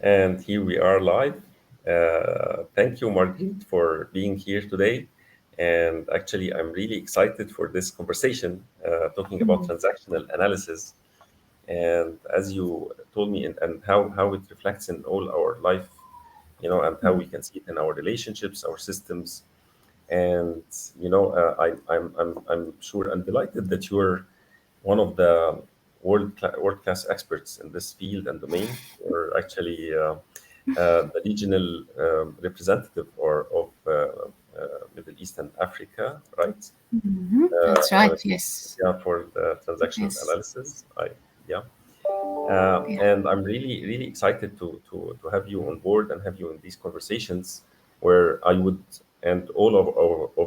And here we are live. Thank you, Marguerite, for being here today. And actually, I'm really excited for this conversation, talking about Mm, transactional analysis. And as you told me, and how it reflects in all our life, and how mm, we can see it in our relationships, our systems. And I'm sure and delighted that you're one of the world class experts in this field and domain. You're actually the regional representative of Middle East and Africa, right? That's right. Uh, Yes. yeah, for the transactional Yes. analysis. Yeah. Yeah. And I'm really, really excited to have you on board and have you in these conversations where I would, and all of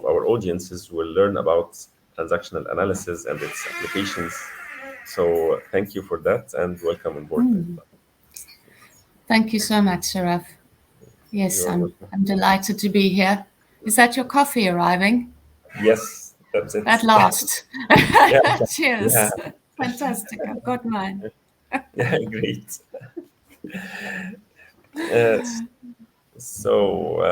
our audiences will learn about transactional analysis and its applications. So thank you for that and welcome on board. Mm. Thank you so much, Sharaf. Yes, You're I'm welcome. I'm delighted to be here. Is that your coffee arriving? Yes, that's it. At last. Yeah, yeah, Cheers. Fantastic. I've got mine. yeah, great. Uh, so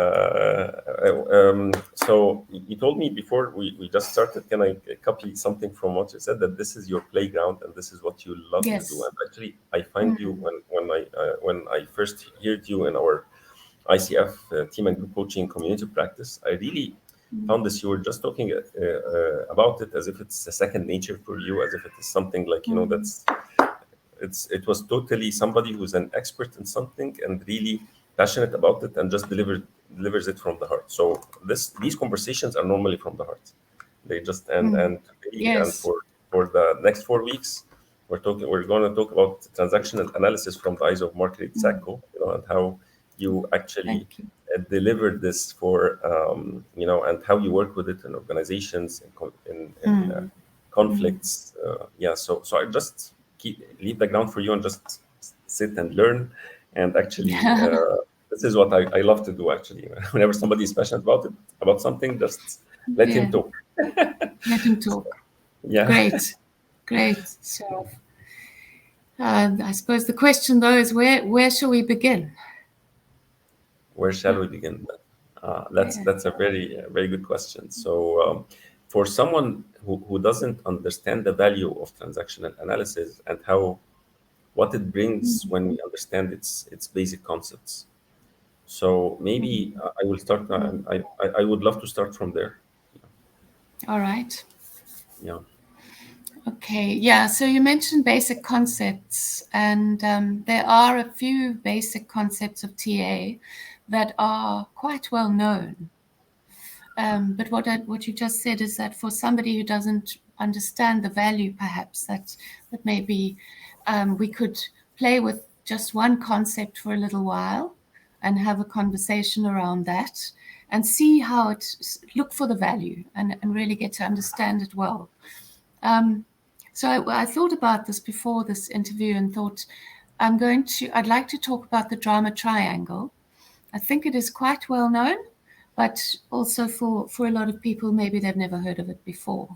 you told me before we just started, can I copy something from what you said, that this is your playground and this is what you love to do? Yes. And actually, I find you Mm, when I first heard you in our ICF team and group coaching community practice, I really mm, found this. You were just talking about it as if it's a second nature for you, as if it is something like mm, that's it was totally somebody who's an expert in something and really passionate about it and just delivers it from the heart. So these conversations are normally from the heart. They just mm. and today and Yes. for the next 4 weeks we're going to talk about transactional analysis from the eyes of Marguerite Mm, Sacco, and how you thank actually you. delivered this for and how you work with it in organizations in Mm, mm. conflicts. Yeah, so I just leave the ground for you and just sit and learn. And actually, this is what I love to do. Actually, whenever somebody is passionate about something, just let him Yeah. talk. Let him talk. Yeah. Great. Great. So, I suppose the question though is where shall we begin? Where shall we begin? Yeah. That's a very good question. So, for someone who doesn't understand the value of transactional analysis and how what it brings Mm, when we understand its basic concepts. So maybe mm, I will start. mm. I would love to start from there. All right. Yeah. Okay, yeah. So you mentioned basic concepts, and there are a few basic concepts of TA that are quite well known. But what you just said is that for somebody who doesn't understand the value, perhaps that maybe we could play with just one concept for a little while and have a conversation around that and see how it look for the value and really get to understand it well. Um, so I thought about this before this interview and thought I'd like to talk about the drama triangle. I think it is quite well known, but also for a lot of people, maybe they've never heard of it before.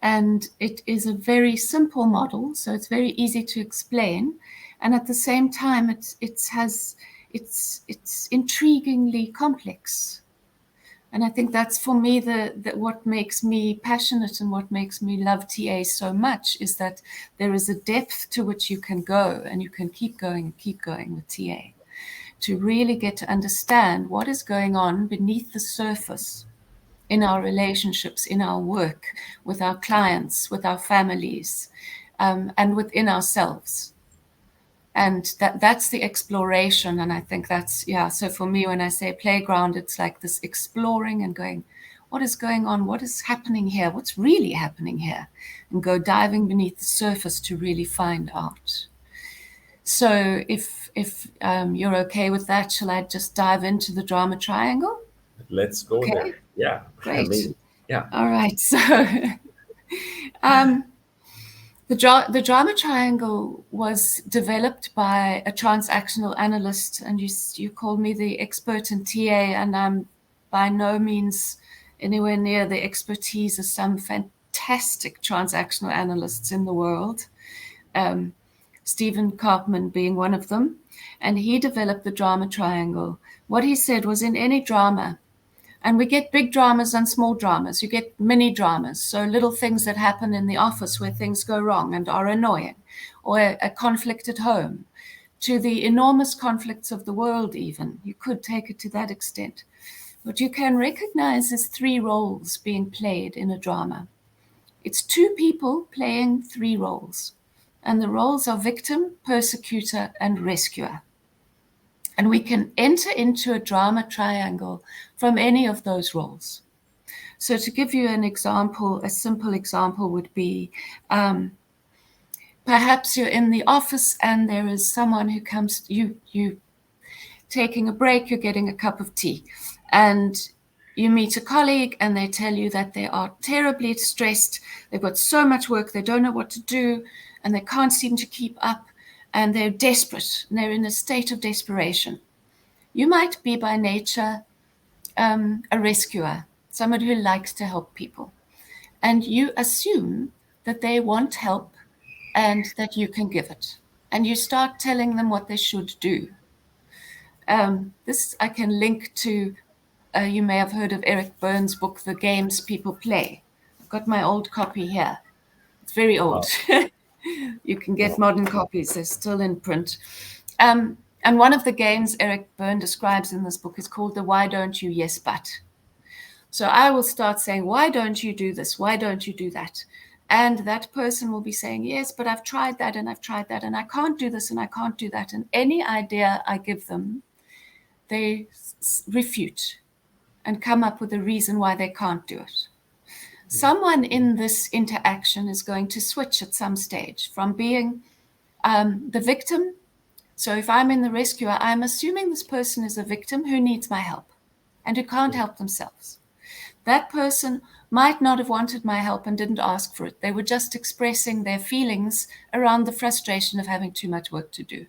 And it is a very simple model, so it's very easy to explain. And at the same time, it's intriguingly complex. And I think that's for me the what makes me passionate and what makes me love TA so much is that there is a depth to which you can go and you can keep going and keep going with TA to really get to understand what is going on beneath the surface in our relationships, in our work, with our clients, with our families, and within ourselves. And that's the exploration. And I think that's, yeah. So for me, when I say playground, it's like this exploring and going, what is going on? What is happening here? What's really happening here? And go diving beneath the surface to really find out. So if you're okay with that, shall I just dive into the drama triangle? Let's go Okay, there. Yeah. great. Amazing. Yeah. All right. So um, the drama triangle was developed by a transactional analyst, and you called me the expert in TA, and I'm by no means anywhere near the expertise of some fantastic transactional analysts in the world. Um, Stephen Karpman being one of them, and he developed the drama triangle. What he said was, in any drama, and we get big dramas and small dramas, you get mini dramas, so little things that happen in the office where things go wrong and are annoying, or a conflict at home, to the enormous conflicts of the world even. You could take it to that extent. What you can recognize is three roles being played in a drama. It's two people playing three roles, and the roles are victim, persecutor, and rescuer. And we can enter into a drama triangle from any of those roles. So to give you an example, a simple example would be, perhaps you're in the office and there is someone who comes, you taking a break, you're getting a cup of tea, and you meet a colleague and they tell you that they are terribly stressed, they've got so much work, they don't know what to do, and they can't seem to keep up, and they're desperate, and they're in a state of desperation. You might be by nature a rescuer, someone who likes to help people, and you assume that they want help and that you can give it, and you start telling them what they should do. This I can link to, you may have heard of Eric Berne's book, The Games People Play. I've got my old copy here. It's very old. You can get modern copies, they're still in print. And one of the games Eric Berne describes in this book is called the Why Don't You, Yes But. So I will start saying, why don't you do this? Why don't you do that? And that person will be saying, yes, but I've tried that and I've tried that and I can't do this and I can't do that. And any idea I give them, they refute and come up with a reason why they can't do it. Someone in this interaction is going to switch at some stage from being the victim. So if I'm in the rescuer, I'm assuming this person is a victim who needs my help and who can't help themselves. That person might not have wanted my help and didn't ask for it. They were just expressing their feelings around the frustration of having too much work to do.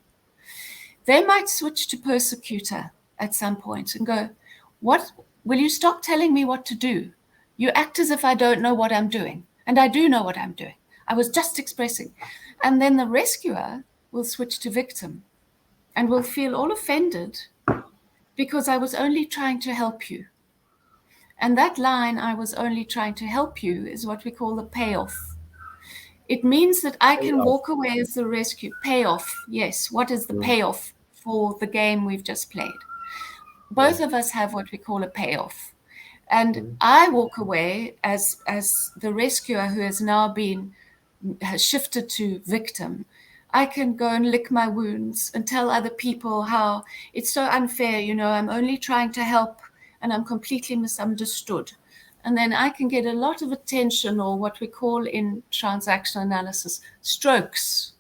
They might switch to persecutor at some point and go, what, will you stop telling me what to do? You act as if I don't know what I'm doing, and I do know what I'm doing. I was just expressing. And then the rescuer will switch to victim and will feel all offended because I was only trying to help you. And that line, I was only trying to help you, is what we call the payoff. It means that I can walk away as the rescue. Payoff, yes. What is the payoff for the game we've just played? Both of us have what we call a payoff. And I walk away as the rescuer who has now has shifted to victim. I can go and lick my wounds and tell other people how it's so unfair, I'm only trying to help and I'm completely misunderstood. And then I can get a lot of attention, or what we call in transactional analysis, strokes,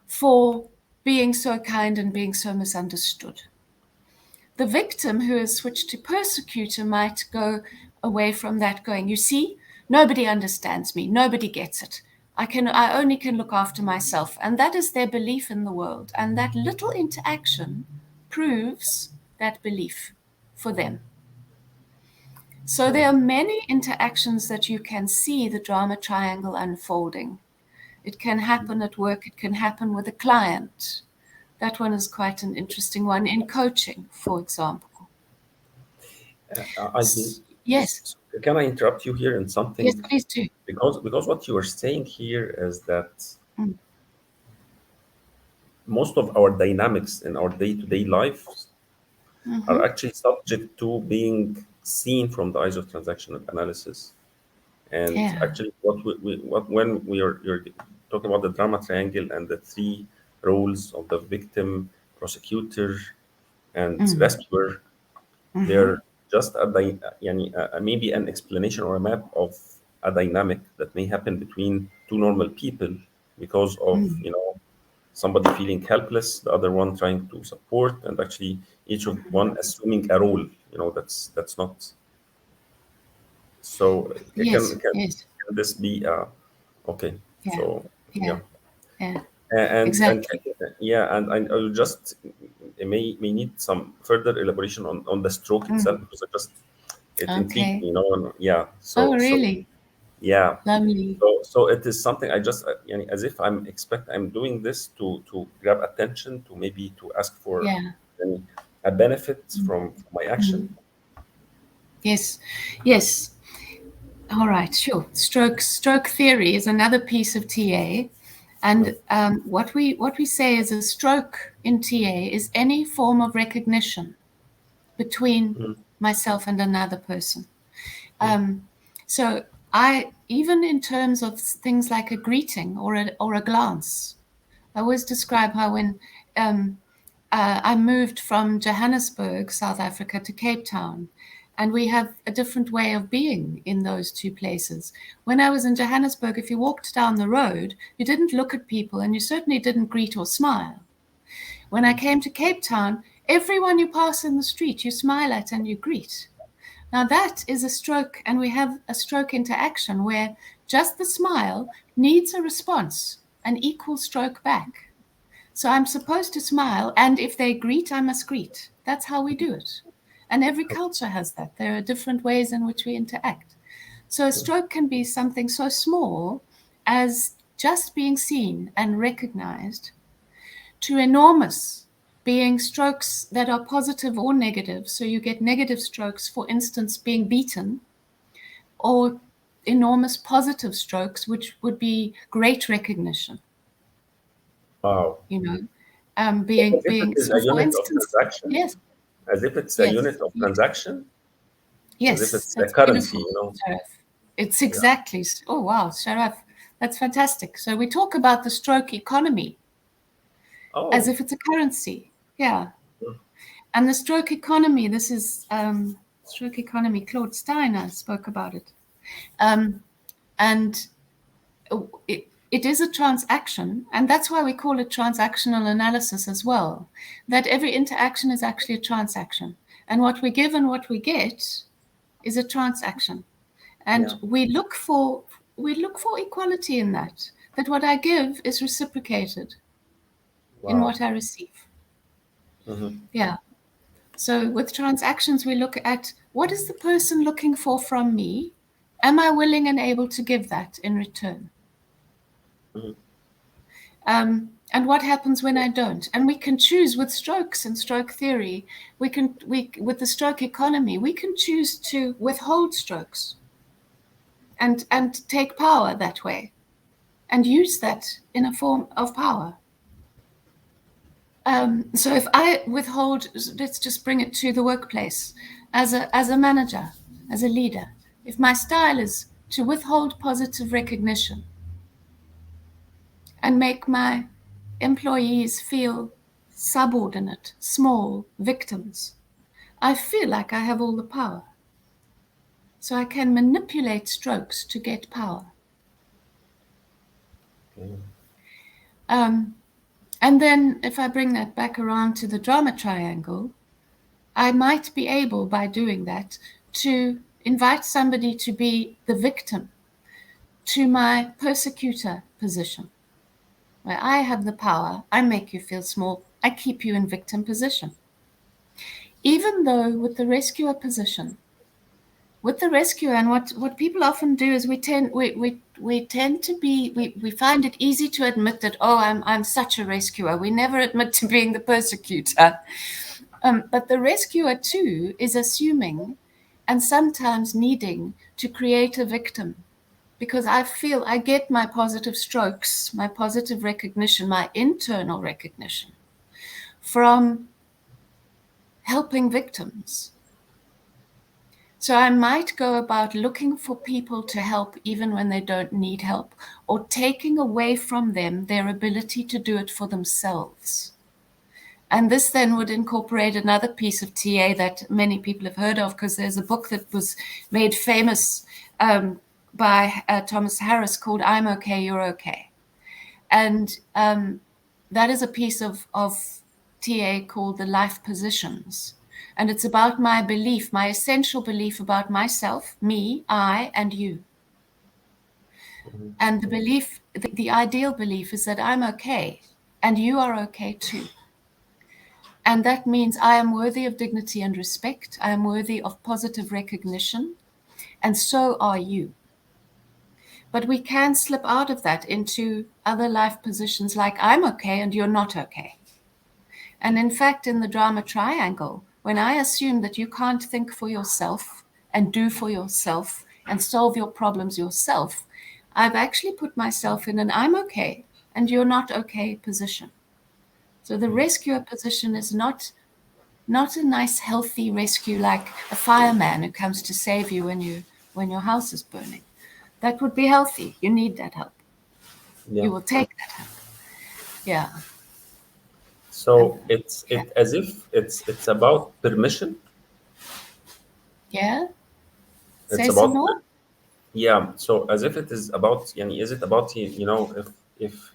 for being so kind and being so misunderstood. The victim who has switched to persecutor might go away from that going, you see, nobody understands me, nobody gets it. I only can look after myself. And that is their belief in the world. And that little interaction proves that belief for them. So there are many interactions that you can see the drama triangle unfolding. It can happen at work, it can happen with a client. That one is quite an interesting one in coaching, for example. I think. Yes. Can I interrupt you here in something? Yes, please do. Because what you are saying here is that most of our dynamics in our day-to-day life are actually subject to being seen from the eyes of transactional analysis. And actually, when you're talking about the drama triangle and the three roles of the victim, prosecutor, and rescuer, they're just maybe an explanation or a map of a dynamic that may happen between two normal people because of somebody feeling helpless, the other one trying to support, and actually each of one assuming a role. That's not. So Yes. can this be okay? Yeah. So Yeah. and Exactly. and I will just may need some further elaboration on the stroke itself because it intrigued Okay. me. And, Oh, really? Yeah. Lovely. So it is something I just as if I'm doing this to grab attention, to maybe to ask for Yeah. any a benefit from my action. Yes. Yes. All right, sure. Stroke theory is another piece of TA, Mm, and what we say is a stroke in TA is any form of recognition between mm, myself and another person. mm. So I, even in terms of things like a greeting or a glance, I always describe how when um, I moved from Johannesburg, South Africa, to Cape Town, and we have a different way of being in those two places. When I was in Johannesburg, if you walked down the road, you didn't look at people, and you certainly didn't greet or smile. When I came to Cape Town, everyone you pass in the street, you smile at and you greet. Now that is a stroke, and we have a stroke interaction where just the smile needs a response, an equal stroke back. So I'm supposed to smile, and if they greet, I must greet. That's how we do it. And every culture has that. There are different ways in which we interact. So a stroke can be something so small as just being seen and recognized, to enormous, being strokes that are positive or negative. So you get negative strokes, for instance, being beaten, or enormous positive strokes, which would be great recognition, Wow. you know, As if it is so a for unit of instance, transaction, yes, as if it's a yes, unit of transaction, as if yes, it's a that's currency, beautiful, you know. Sharaf. It's Yeah. exactly, oh wow, Sharaf, that's fantastic. So we talk about the stroke economy as Oh. if it's a currency. Yeah. Mm, And the stroke economy, this is stroke economy, Claude Steiner spoke about it. Um, and it is a transaction, and that's why we call it transactional analysis as well, that every interaction is actually a transaction. And what we give and what we get is a transaction. And yeah. we look for equality in that, that what I give is reciprocated in Wow. what I receive. Hmm. Yeah. So with transactions, we look at what is the person looking for from me? Am I willing and able to give that in return? Hmm. And what happens when I don't? And we can choose with strokes and stroke theory. We with the stroke economy, we can choose to withhold strokes and take power that way and use that in a form of power. So if I withhold, let's just bring it to the workplace, as a manager, as a leader, if my style is to withhold positive recognition and make my employees feel subordinate, small victims, I feel like I have all the power. So I can manipulate strokes to get power. Um, and then if I bring that back around to the drama triangle, I might be able, by doing that, to invite somebody to be the victim to my persecutor position, where I have the power, I make you feel small, I keep you in victim position. Even though with the rescuer position, with the rescuer, and what people often do is we tend to be, we find it easy to admit that, oh, I'm such a rescuer. We never admit to being the persecutor. But the rescuer too is assuming and sometimes needing to create a victim, because I feel I get my positive strokes, my positive recognition, my internal recognition from helping victims. So I might go about looking for people to help even when they don't need help, or taking away from them their ability to do it for themselves. And this then would incorporate another piece of TA that many people have heard of, because there's a book that was made famous by Thomas Harris called I'm Okay, You're Okay. And that is a piece of TA called the life positions. And it's about my belief, my essential belief about myself, me, I, and you. And the belief, the ideal belief is that I'm okay and you are okay too. And that means I am worthy of dignity and respect. I am worthy of positive recognition. And so are you. But we can slip out of that into other life positions like I'm okay and you're not okay. And in fact, in the drama triangle, when I assume that you can't think for yourself and do for yourself and solve your problems yourself, I've actually put myself in an I'm okay and you're not okay position. So the rescuer position is not a nice, healthy rescue like a fireman who comes to save you when your house is burning. That would be healthy. You need that help. Yeah. You will take that help. Yeah. So And it's yeah. it as if it's about permission. Yeah. It's Say some about, more. yeah. So as if it is about, yani, is it about, if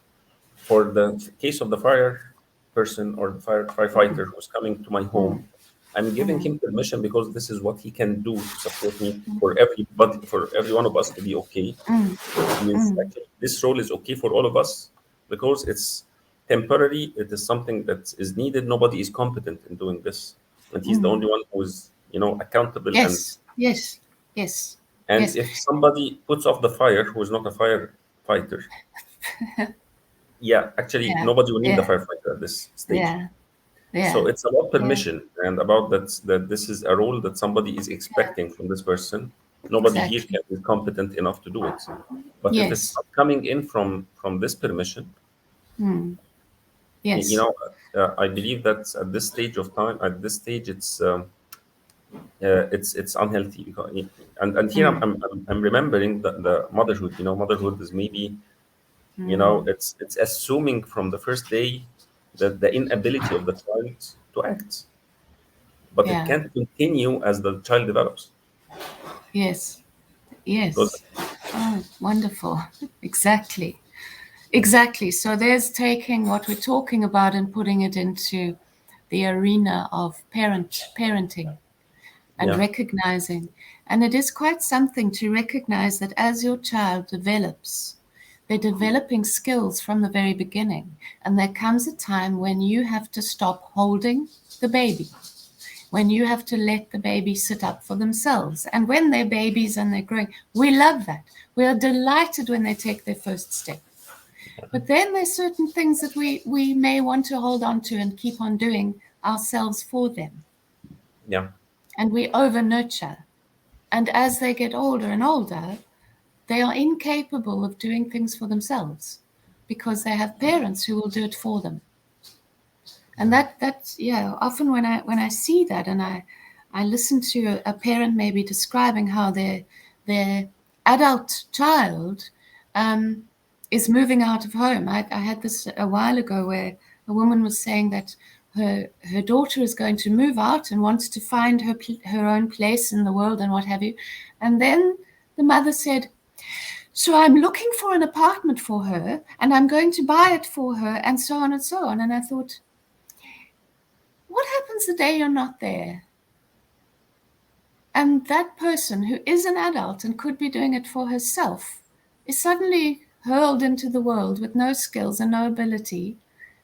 for the case of the fire person or the firefighter who's coming to my home, I'm giving him permission because this is what he can do to support me, for everybody, for every one of us to be okay. He is actually, this role is okay for all of us because it's temporary. It is something that is needed. Nobody is competent in doing this, and he's the only one who is, accountable. And Yes. Yes. Yes. and Yes. if somebody puts off the fire, who is not a firefighter, yeah, actually Yeah. nobody will need the Yeah. firefighter at this stage. Yeah. So Yeah. it's about Yeah. permission and about that this is a role that somebody is expecting from this person. Nobody here Exactly. can be competent enough to do it. But if it's Yes. not coming in from this permission, you Yes. know, I believe that at this stage of time, at this stage, it's unhealthy because, and here I'm remembering the motherhood. Motherhood is maybe, it's assuming from the first day that the inability of the child to act, but it Yeah. can't continue as the child develops. Yes. Because Yes. Oh, wonderful. Exactly. Exactly. So there's taking what we're talking about and putting it into the arena of parenting and yeah, recognizing. And it is quite something to recognize that as your child develops, they're developing skills from the very beginning. And there comes a time when you have to stop holding the baby, when you have to let the baby sit up for themselves. And when they're babies and they're growing, we love that. We are delighted when they take their first step. But then there's certain things that we may want to hold on to and keep on doing ourselves for them. yeah, And we over nurture. And as they get older and older, they are incapable of doing things for themselves because they have parents who will do it for them. And that's yeah, often when I see that and I listen to a parent maybe describing how their adult child um, is moving out of home. I had this a while ago where a woman was saying that her daughter is going to move out and wants to find her own place in the world and what have you. And then the mother said, so I'm looking for an apartment for her and I'm going to buy it for her and so on and so on. And I thought, what happens the day you're not there? And that person who is an adult and could be doing it for herself is suddenly hurled into the world with no skills and no ability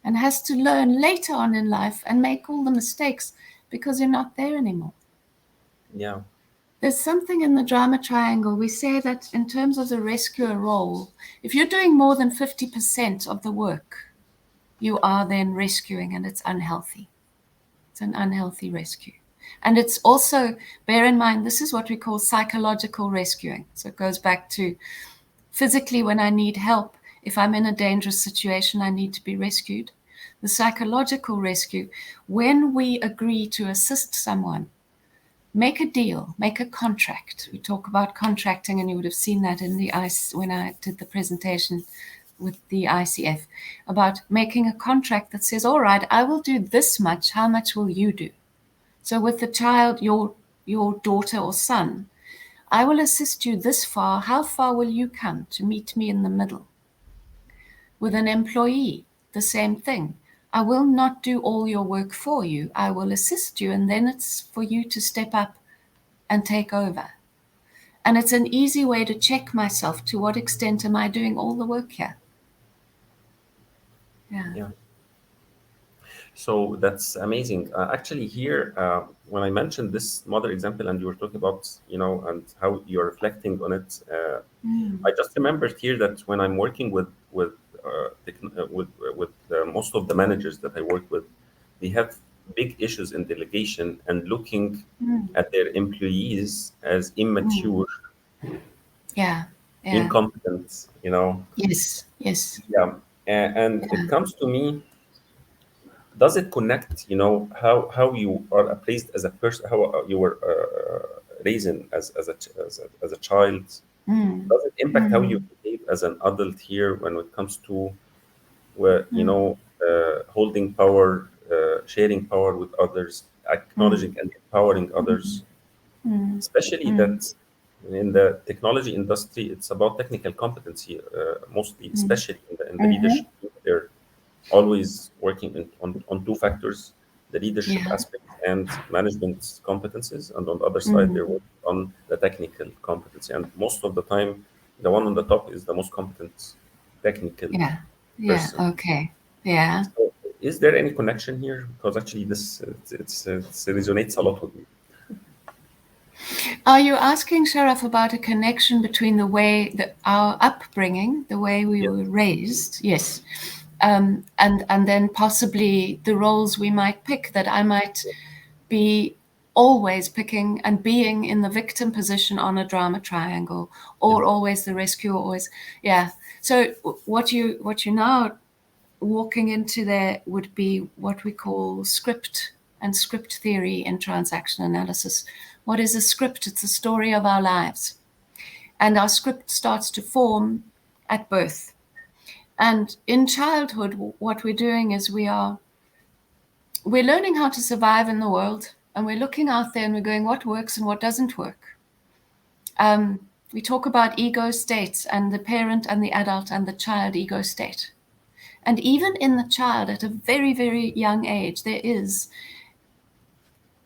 and has to learn later on in life and make all the mistakes because you're not there anymore. yeah, There's something in the drama triangle. We say that in terms of the rescuer role, if you're doing more than 50% of the work, you are then rescuing and it's unhealthy. It's an unhealthy rescue. And it's also, bear in mind, this is what we call psychological rescuing. So it goes back to physically when I need help. If I'm in a dangerous situation, I need to be rescued. The psychological rescue, when we agree to assist someone, make a deal, make a contract. We talk about contracting, and you would have seen that in the ICE when I did the presentation with the ICF about making a contract that says, all right, I will do this much. How much will you do? So with the child, your daughter or son, I will assist you this far. How far will you come to meet me in the middle? With an employee, the same thing. I will not do all your work for you. I will assist you, and then it's for you to step up and take over. And it's an easy way to check myself. To what extent am I doing all the work here? Yeah. yeah. So that's amazing. Actually, here, when I mentioned this mother example, and you were talking about, and how you're reflecting on it, I just remembered here that when I'm working with most of the managers that I work with, they have big issues in delegation and looking Mm. at their employees as Mm. immature, Yeah. Yeah. incompetent. Yes. Yes. Yeah, and Yeah. it comes to me, does it connect, how you are appraised as a person, how you were raised as a child? Mm. Does it impact how you Mm. behave as an adult here when it comes to where, Mm. holding power, sharing power with others, Mm. acknowledging and empowering others, Mm. especially Mm. that in the technology industry, it's about technical competency, mostly, Mm. especially in the Mm-hmm. leadership. They're always working on two factors: the leadership Yeah. aspect and management competencies, and on the other side, they're Mm. working on the technical competency. And most of the time, the one on the top is the most competent technical Yeah. Yeah. person. Okay. Yeah. So, is there any connection here? Because actually, this it resonates a lot with me. Are you asking, Sharaf, about a connection between the way that our upbringing, the way we Yes. were raised? Yes. And then possibly the roles we might pick, that I might be always picking and being in the victim position on a drama triangle, Yes. or always the rescuer, always. Yeah. So what you now walking into there would be what we call script and script theory in transaction analysis. What is a script? It's a story of our lives. And our script starts to form at birth. And in childhood, what we're doing is we're learning how to survive in the world, and we're looking out there and we're going, what works and what doesn't work. We talk about ego states and the parent and the adult and the child ego state. And even in the child at a very, very young age, there is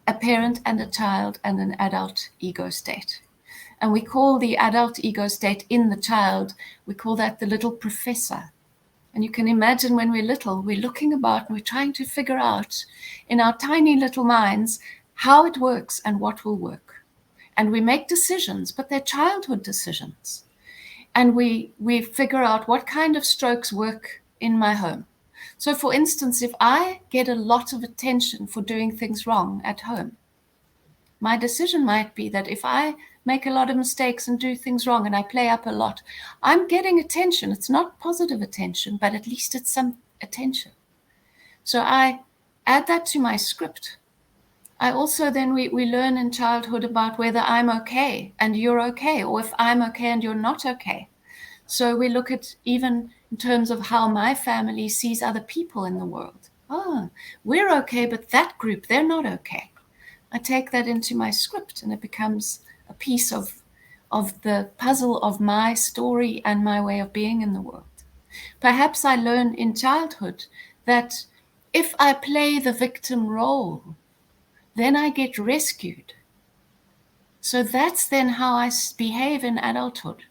a parent and a child and an adult ego state. And we call the adult ego state in the child, we call that the little professor. And you can imagine when we're little, we're looking about and we're trying to figure out in our tiny little minds how it works and what will work. And we make decisions, but they're childhood decisions. And we figure out what kind of strokes work in my home. So, for instance, if I get a lot of attention for doing things wrong at home, my decision might be that if I make a lot of mistakes and do things wrong and I play up a lot, I'm getting attention. It's not positive attention, but at least it's some attention. So I add that to my script. I also then we learn in childhood about whether I'm okay and you're okay, or if I'm okay and you're not okay. So we look at even in terms of how my family sees other people in the world. Oh, we're okay, but that group, they're not okay. I take that into my script and it becomes a piece of the puzzle of my story and my way of being in the world. Perhaps I learn in childhood that if I play the victim role, then I get rescued. So that's then how I behave in adulthood.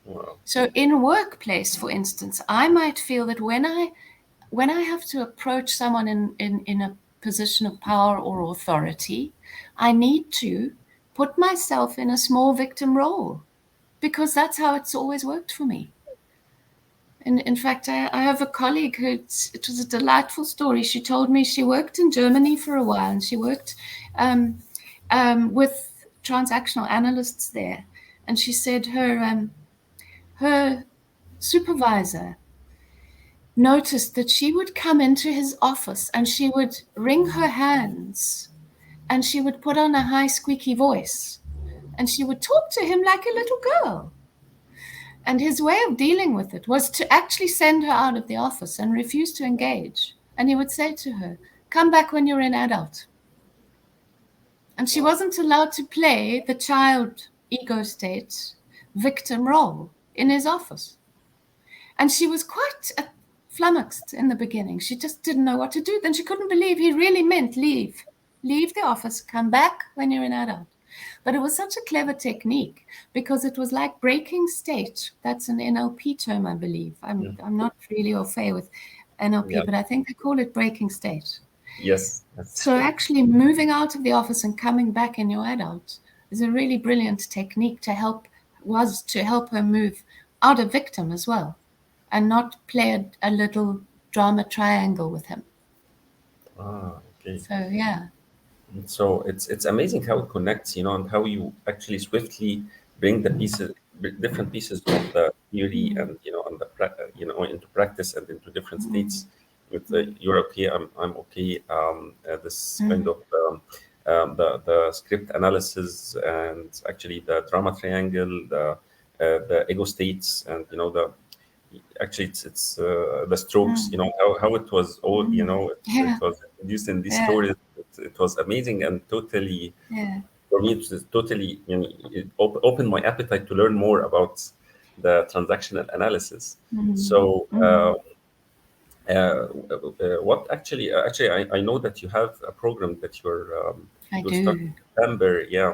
Wow. So in workplace, for instance, I might feel that when I have to approach someone in a position of power or authority, I need to put myself in a small victim role because that's how it's always worked for me. And in fact, I have a colleague who, it was a delightful story. She told me she worked in Germany for a while and she worked um, with transactional analysts there. And she said her supervisor noticed that she would come into his office and she would wring her hands and she would put on a high squeaky voice and she would talk to him like a little girl. And his way of dealing with it was to actually send her out of the office and refuse to engage. And he would say to her, come back when you're an adult. And she Wow. wasn't allowed to play the child ego state victim role in his office. And she was quite flummoxed in the beginning. She just didn't know what to do. Then she couldn't believe he really meant leave. Leave the office, come back when you're an adult. But it was such a clever technique because it was like breaking state. That's an NLP term, I believe. Yeah. I'm not really au fait with. NLP, Yeah. but I think they call it breaking state. Yes. Yes. So actually moving out of the office and coming back in your adult is a really brilliant technique to help her move out of victim as well, and not play a little drama triangle with him. Ah, okay. So yeah. So it's amazing how it connects, and how you actually swiftly bring the pieces, different pieces of the theory, Mm, and and into practice and into different mm, states. With mm, you're okay, I'm okay. This kind mm, of the script analysis, and actually the drama triangle, the ego states, and the actually the strokes, mm, how it was all, it yeah, was introduced in these yeah, stories. It was amazing, and totally, yeah. for me, it was totally, it opened my appetite to learn more about the transactional analysis. Mm, So mm, what actually I know that you have a program that I you'll start in do. September. Yeah,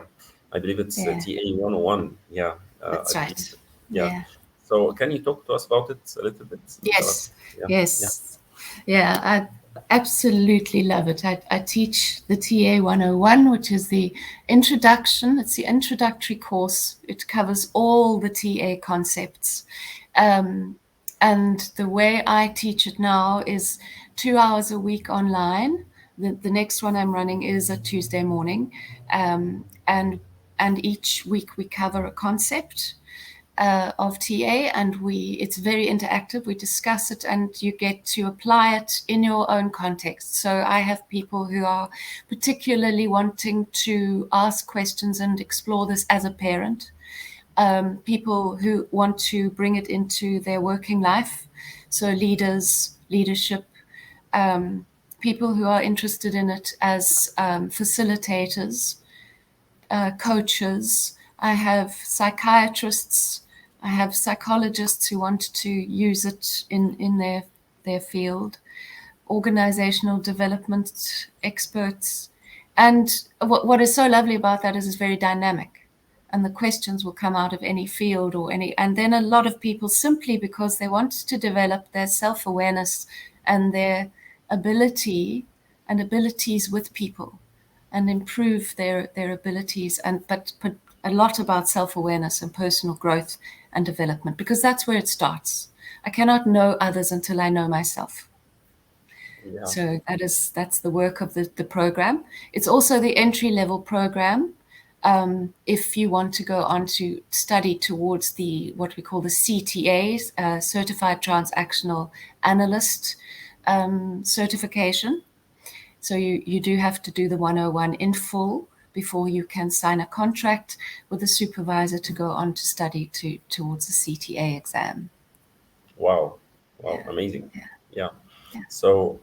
I believe it's Yeah, TA 101. Yeah, I that's believe. right. Yeah. Yeah. So can you talk to us about it a little bit, Sharaf? Yes, Yeah, yeah. yes. Yeah, I absolutely love it. I teach the TA 101, which is the introduction. It's the introductory course. It covers all the TA concepts. Um, and the way I teach it now is 2 hours a week online. The next one I'm running is a Tuesday morning. And each week we cover a concept of TA, and it's very interactive. We discuss it, and you get to apply it in your own context. So I have people who are particularly wanting to ask questions and explore this as a parent. People who want to bring it into their working life, so leadership, um, people who are interested in it as facilitators, coaches. I have psychiatrists. I have psychologists who want to use it in their field, organizational development experts. And what is so lovely about that is it's very dynamic. And the questions will come out of any field or any, and then a lot of people, simply because they want to develop their self-awareness and their ability and abilities with people, and improve their abilities, and but a lot about self-awareness and personal growth and development, because that's where it starts. I cannot know others until I know myself. Yeah. So that's the work of the program. It's also the entry level program. If you want to go on to study towards the what we call the CTAs, Certified Transactional Analyst certification. So you do have to do the 101 in full before you can sign a contract with a supervisor to go on to study towards the CTA exam. Wow. Wow. Yeah, Amazing. yeah, Yeah. yeah. So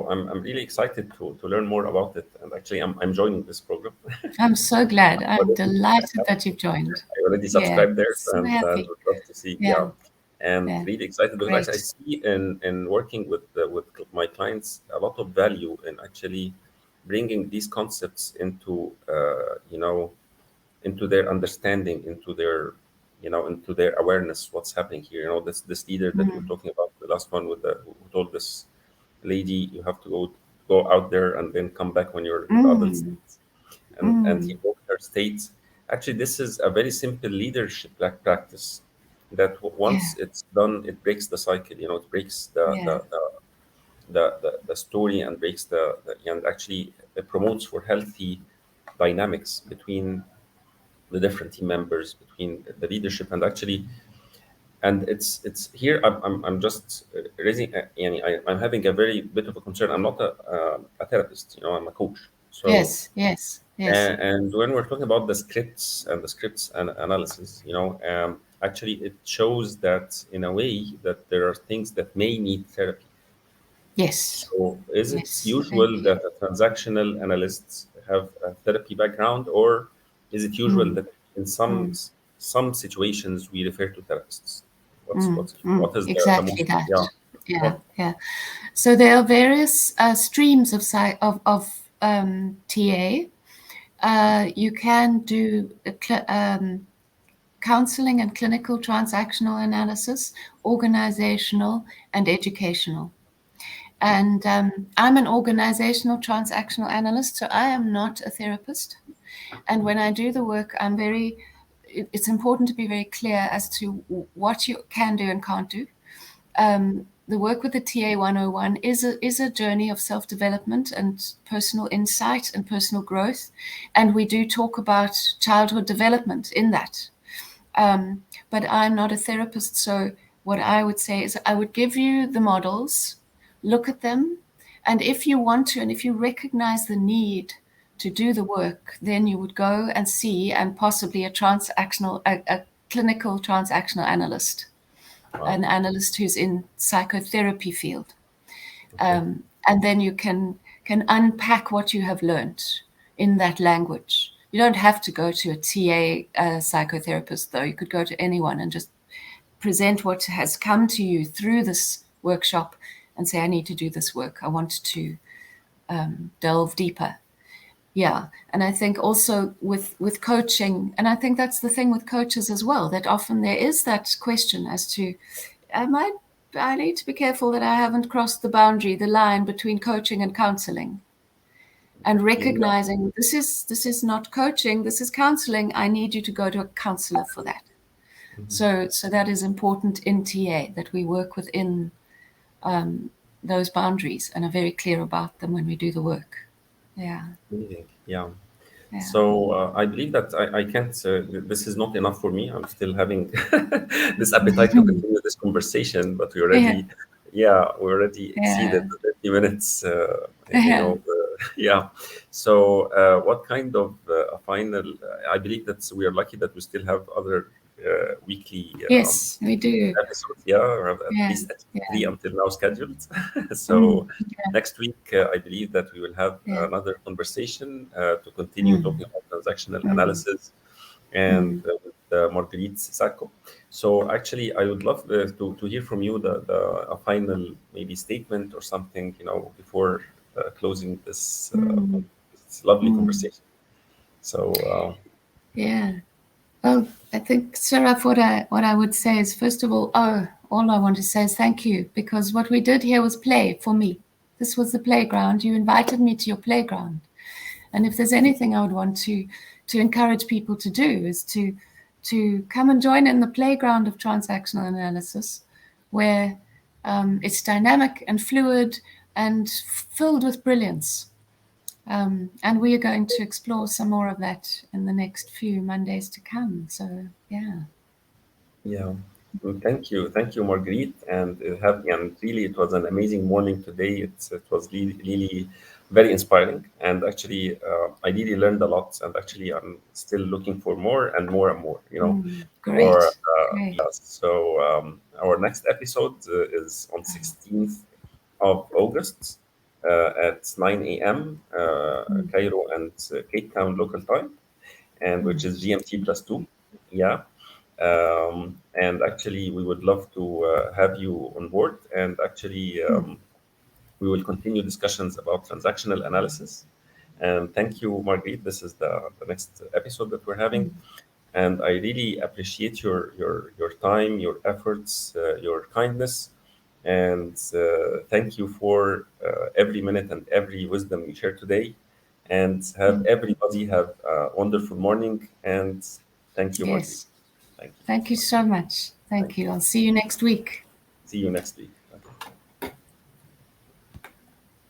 I'm really excited to learn more about it, and actually I'm joining this program. I'm so glad. I'm Already, delighted that you've joined. I already Yeah, subscribed there, so and happy. would love to see. Yeah, Yeah, and yeah, really excited because actually I great. see in working with my clients a lot of value in actually bringing these concepts into into their understanding, into their awareness, what's happening here. This leader that we're Mm, talking about, the last one with who told this lady, you have to go out there and then come back when you're in the adult mm, state, and he mm. broke her state. Actually, this is a very simple leadership practice that Yeah, once it's done, it breaks the cycle. It breaks yeah, the story, and breaks and actually it promotes for healthy dynamics between the different team members, between the leadership, and actually, and it's here I'm just raising I'm having a very bit of a concern. I'm not a therapist, I'm a coach. So yes, yes, yes, and when we're talking about the scripts and the scripts and analysis, actually it shows that in a way that there are things that may need therapy. yes, So is it yes. usual that a transactional analysts have a therapy background, or is it usual Mm, that in some mm, some situations we refer to therapists? What is the exactly most, that. yeah, Yeah, what, yeah. So there are various streams of TA. You can do counseling and clinical transactional analysis, organizational, and educational. And I'm an organizational transactional analyst, so I am not a therapist. And when I do the work, it's important to be very clear as to what you can do and can't do. The work with the TA 101 is a journey of self-development and personal insight and personal growth. And we do talk about childhood development in that. But I'm not a therapist, so what I would say is I would give you the models, look at them, and if you want to, and if you recognize the need to do the work, then you would go and see and possibly a clinical transactional analyst, an analyst who's in psychotherapy field. And then you can unpack what you have learned in that language. You don't have to go to a TA psychotherapist, though. You could go to anyone and just present what has come to you through this workshop and say, I need to do this work. I want to delve deeper. Yeah. And I think also with coaching, and I think that's the thing with coaches as well, that often there is that question as to, I need to be careful that I haven't crossed the boundary, the line between coaching and counseling. And recognizing this is not coaching, this is counseling. I need you to go to a counselor for that. So that is important in TA, that we work within those boundaries and are very clear about them when we do the work. Yeah. Yeah. So I believe that I can't. This is not enough for me. I'm still having this appetite to continue this conversation, but we already exceeded the 30 minutes. Yeah. So what kind of a final? I believe that we are lucky that we still have other weekly yes, we do episodes. Yeah, or at least three until now scheduled. So next week, I believe that we will have another conversation to continue talking about transactional analysis and with Marguerite Sacco. So actually, I would love to hear from you a final maybe statement or something, before closing this lovely conversation. So yeah. Well, I think, Sharaf, what I would say is, first of all I want to say is thank you, because what we did here was play for me. This was the playground. You invited me to your playground. And if there's anything I would want to encourage people to do is to come and join in the playground of transactional analysis, where it's dynamic and fluid and filled with brilliance. And we are going to explore some more of that in the next few Mondays to come. So, yeah. Yeah. Well, thank you, Marguerite. And really, it was an amazing morning today. It was really very inspiring. And actually, I really learned a lot. And actually, I'm still looking for more and more and more. Great. Yeah. So our next episode is on 16th of August at 9 a.m. Cairo and Cape Town local time, and which is GMT +2. Yeah. And actually, we would love to have you on board. And actually, we will continue discussions about transactional analysis. And thank you, Marguerite. This is the next episode that we're having. And I really appreciate your time, your efforts, your kindness. And thank you for every minute and every wisdom you shared today. And have everybody have a wonderful morning. And thank you, Marguerite. Yes. Thank you so much. Thank you. I'll see you next week. See you next week.